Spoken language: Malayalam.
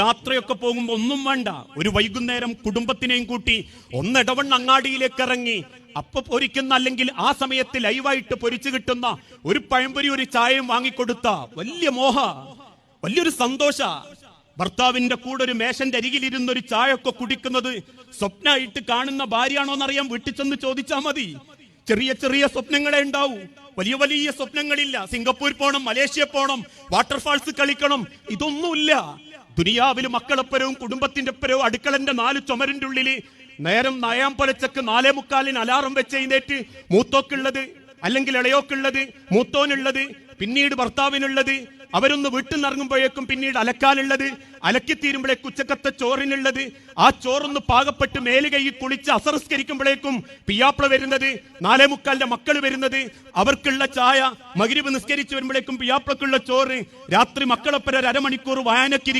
യാത്രയൊക്കെ പോകുമ്പോ ഒന്നും വേണ്ട, ഒരു വൈകുന്നേരം കുടുംബത്തിനെയും കൂട്ടി ഒന്നിടവണ്ണം അങ്ങാടിയിലേക്ക് ഇറങ്ങി അപ്പൊ പൊരിക്കുന്ന, അല്ലെങ്കിൽ ആ സമയത്ത് ലൈവായിട്ട് പൊരിച്ചു കിട്ടുന്ന ഒരു പഴംപൊരി ഒരു ചായയും വാങ്ങിക്കൊടുത്ത വലിയ മോഹ, വലിയൊരു സന്തോഷ. ഭർത്താവിന്റെ കൂടെ ഒരു മേശന്റെ അരികിലിരുന്ന് ഒരു ചായയൊക്കെ കുടിക്കുന്നത് സ്വപ്നമായിട്ട് കാണുന്ന ഭാര്യയാണോന്നറിയാൻ വീട്ടിൽ ചെന്ന് ചോദിച്ചാൽ മതി. ചെറിയ ചെറിയ സ്വപ്നങ്ങളെ ഉണ്ടാവൂ, വലിയ വലിയ സ്വപ്നങ്ങളില്ല. സിംഗപ്പൂർ പോണം, മലേഷ്യ പോണം, വാട്ടർഫാൾസ് കളിക്കണം, ഇതൊന്നുമില്ല. ദുനിയാവിൽ മക്കളെപ്പരവും കുടുംബത്തിന്റെ ഒപ്പരവും അടുക്കളന്റെ 4 ചുമരിന്റെ ഉള്ളില് നേരം നയാൻ പൊലച്ചക്ക് 4:45 അലാറം വെച്ച് എഴുന്നേറ്റ് മൂത്തോക്കുള്ളത്, അല്ലെങ്കിൽ ഇളയോക്കുള്ളത്, മൂത്തോനുള്ളത്, പിന്നീട് ഭർത്താവിനുള്ളത്, അവരൊന്ന് വീട്ടിൽ നിന്ന് ഇറങ്ങുമ്പോഴേക്കും പിന്നീട് അലക്കാനുള്ളത്, അലക്കിത്തീരുമ്പോഴേക്കും ഉച്ചക്കത്തെ ചോറിനുള്ളത്, ആ ചോറൊന്ന് പാകപ്പെട്ട് മേലുകൈ കുളിച്ച് അസംസ്കരിക്കുമ്പോഴേക്കും പിയാപ്പിള വരുന്നത്, 4:45 മക്കൾ വരുന്നത്, അവർക്കുള്ള ചായ, മഗ്രിബ് നിസ്കരിച്ച് വരുമ്പോഴേക്കും പിയാപ്പിളക്കുള്ള ചോറ്, രാത്രി മക്കളൊപ്പര 1/2 മണിക്കൂർ വായനക്കിരി